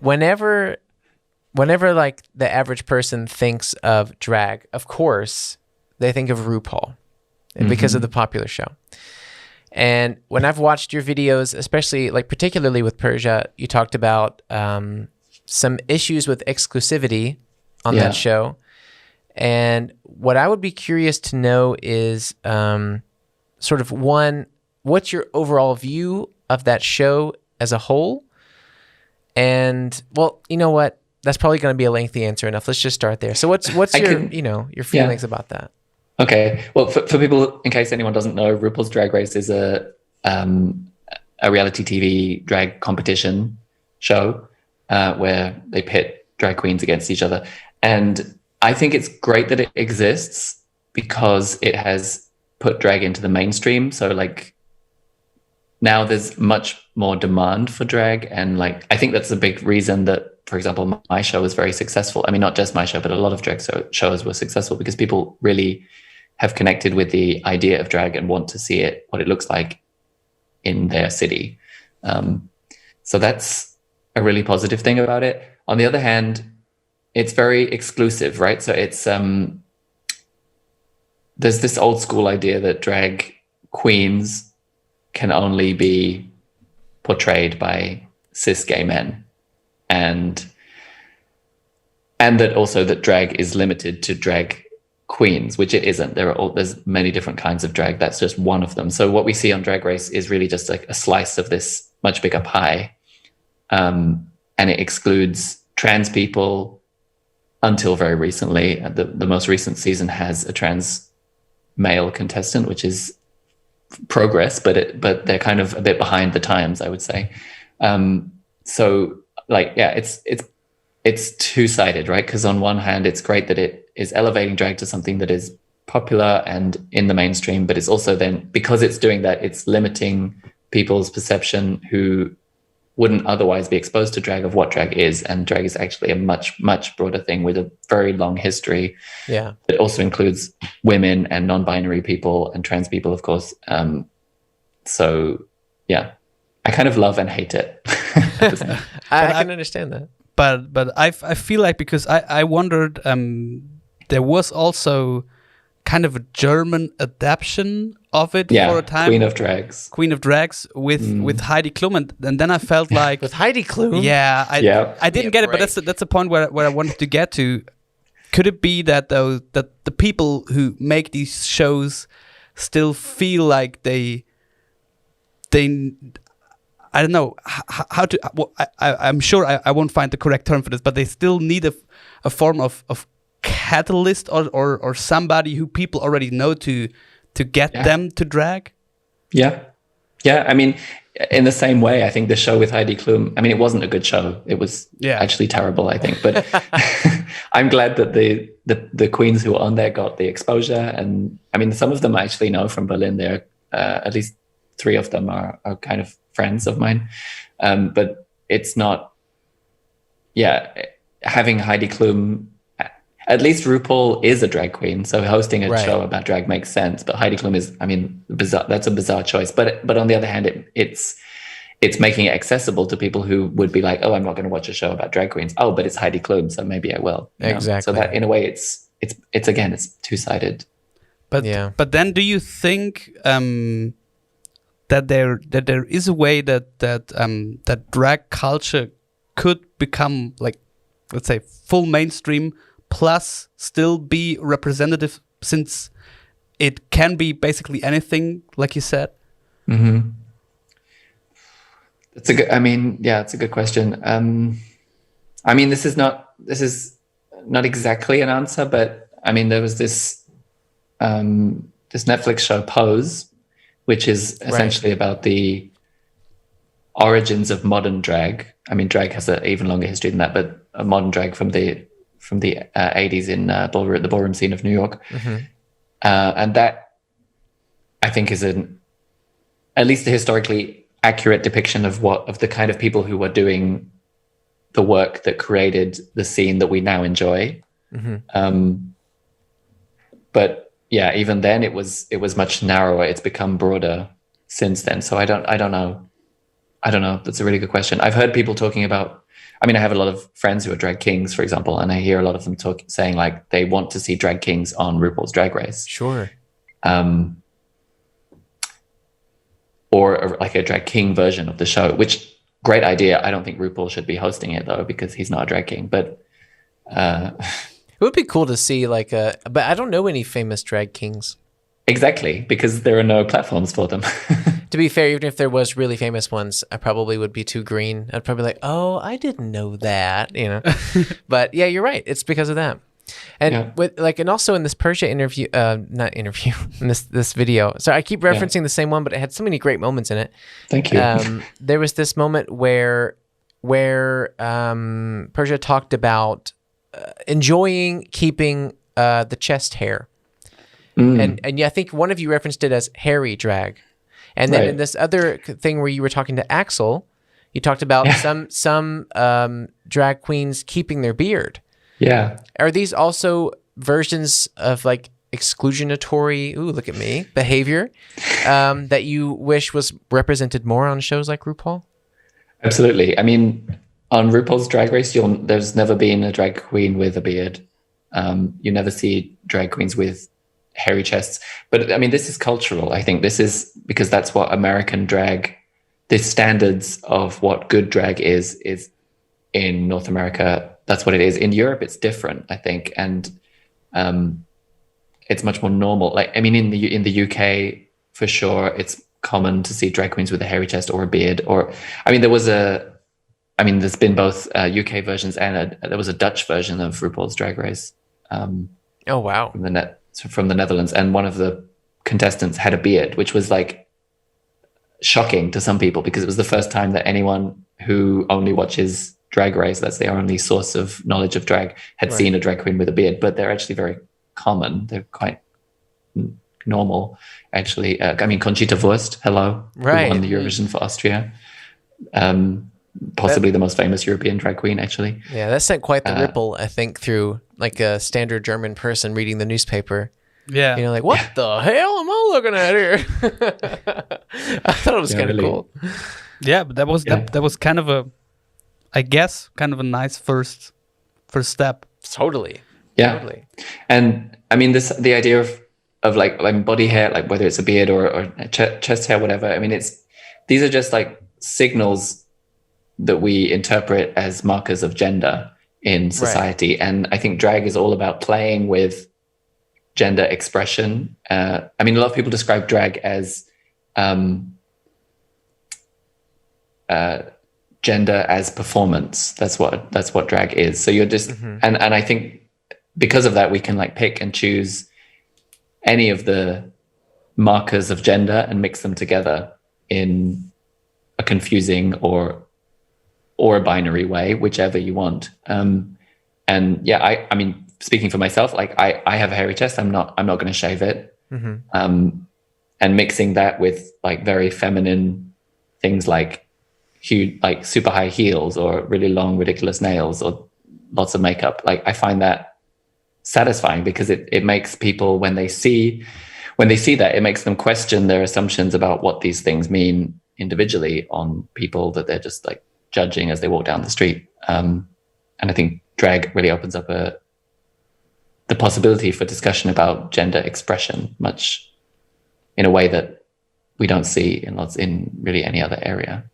whenever like the average person thinks of drag, of course they think of RuPaul because of the popular show. And when I've watched your videos, especially like particularly with Persia, you talked about some issues with exclusivity on that show. And what I would be curious to know is sort of one, what's your overall view of that show as a whole? And well, you know what? That's probably going to be a lengthy answer enough. Let's just start there. So what's your feelings about that? Okay. Well, for people, in case anyone doesn't know, RuPaul's Drag Race is a reality TV drag competition show where they pit drag queens against each other. And I think it's great that it exists because it has put drag into the mainstream. So like now there's much more demand for drag. And like, I think that's a big reason that, for example, my show was very successful. I mean, not just my show, but a lot of drag shows were successful because people really have connected with the idea of drag and want to see it, what it looks like in their city. So that's a really positive thing about it. On the other hand, it's very exclusive, right? So it's there's this old school idea that drag queens can only be portrayed by cis gay men, and that also that drag is limited to drag queens, which it isn't. There's many different kinds of drag. That's just one of them. So what we see on Drag Race is really just like a slice of this much bigger pie, and it excludes trans people until very recently. The most recent season has a trans male contestant, which is progress, but they're kind of a bit behind the times, I would say. So like, yeah, it's two-sided, right? Because on one hand, it's great that it is elevating drag to something that is popular and in the mainstream, but it's also then, because it's doing that, it's limiting people's perception who wouldn't otherwise be exposed to drag of what drag is. And drag is actually a much, much broader thing with a very long history. Yeah. It also includes women and non-binary people and trans people, of course. So yeah, I kind of love and hate it. I can understand that. But I feel like, because I wondered, there was also kind of a German adaptation of it for a time. Queen of Drags with Heidi Klum, and then I felt like with Heidi Klum. I didn't get it, but that's a point where I wanted to get to. Could it be that that the people who make these shows still feel like they I don't know how to. Well, I'm sure I won't find the correct term for this, but they still need a form of catalyst or somebody who people already know to get them to drag. Yeah. I mean, in the same way, I think the show with Heidi Klum, I mean, it wasn't a good show. It was actually terrible, I think. But I'm glad that the queens who were on there got the exposure. And I mean, some of them I actually know from Berlin. They're at least 3 of them are kind of friends of mine. But it's not, having Heidi Klum, at least RuPaul is a drag queen, so hosting a show about drag makes sense. But Heidi Klum is, I mean, bizarre. That's a bizarre choice. But on the other hand, it's making it accessible to people who would be like, oh, I'm not going to watch a show about drag queens. Oh, but it's Heidi Klum, so maybe I will. Exactly. So that in a way, it's again, it's two-sided. But then, do you think that there is a way that drag culture could become, like, let's say, full mainstream, plus still be representative, since it can be basically anything, like you said? Mm-hmm. It's a good question. I mean, this is not exactly an answer, but I mean, there was this Netflix show Pose, which is essentially about the origins of modern drag. I mean, drag has an even longer history than that, but a modern drag from the 80s in the ballroom scene of New York. Mm-hmm. And that, I think, is at least a historically accurate depiction of the kind of people who were doing the work that created the scene that we now enjoy. Mm-hmm. But yeah, even then it was much narrower. It's become broader since then. So I don't know. That's a really good question. I've heard people talking about I mean, I have a lot of friends who are drag kings, for example, and I hear a lot of them saying like they want to see drag kings on RuPaul's Drag Race. Sure. Or like a drag king version of the show, which great idea. I don't think RuPaul should be hosting it though, because he's not a drag king, but it would be cool to see but I don't know any famous drag kings. Exactly, because there are no platforms for them. To be fair, even if there was really famous ones, I probably would be too green. I'd probably be like, oh, I didn't know that, But yeah, you're right. It's because of that. And and also in this Persia interview, not interview, in this video. So I keep referencing the same one, but it had so many great moments in it. Thank you. There was this moment where Persia talked about enjoying keeping the chest hair. And I think one of you referenced it as hairy drag. And then in this other thing where you were talking to Axel, you talked about some drag queens keeping their beard. Yeah. Are these also versions of like exclusionatory, look at me, behavior that you wish was represented more on shows like RuPaul? Absolutely. I mean, on RuPaul's Drag Race, there's never been a drag queen with a beard. You never see drag queens with hairy chests. But I mean, this is cultural. I think this is because that's what American drag, the standards of what good drag is in North America. That's what it is. In Europe, it's different, I think. And it's much more normal. Like, I mean, in the UK, for sure, it's common to see drag queens with a hairy chest or a beard. Or, I mean, there's been both UK versions and there was a Dutch version of RuPaul's Drag Race. Oh, wow. From the Netherlands. And one of the contestants had a beard, which was like shocking to some people because it was the first time that anyone who only watches Drag Race, that's their only source of knowledge of drag, had seen a drag queen with a beard. But they're actually very common. They're quite normal, actually. I mean, Conchita Wurst, hello, who won the Eurovision for Austria. Possibly the most famous European drag queen, actually. Yeah, that sent quite the ripple, I think, through like a standard German person reading the newspaper. Yeah. Like, what the hell am I looking at here? I thought it was kind of cool. Yeah, but that was kind of a nice first step. Totally. Yeah. Totally. And I mean, the idea of like body hair, like whether it's a beard or chest hair, whatever. I mean, these are just like signals that we interpret as markers of gender in society. Right. And I think drag is all about playing with gender expression. I mean, a lot of people describe drag as gender as performance. That's what drag is. So you're just, and I think because of that, we can like pick and choose any of the markers of gender and mix them together in a confusing or a binary way, whichever you want. And yeah, I mean, speaking for myself, like I have a hairy chest. I'm not going to shave it. And mixing that with like very feminine things like huge, like super high heels or really long, ridiculous nails or lots of makeup. Like I find that satisfying because it makes people, when they see that, it makes them question their assumptions about what these things mean individually on people that they're just like judging as they walk down the street. And I think drag really opens up the possibility for discussion about gender expression much in a way that we don't see in really any other area.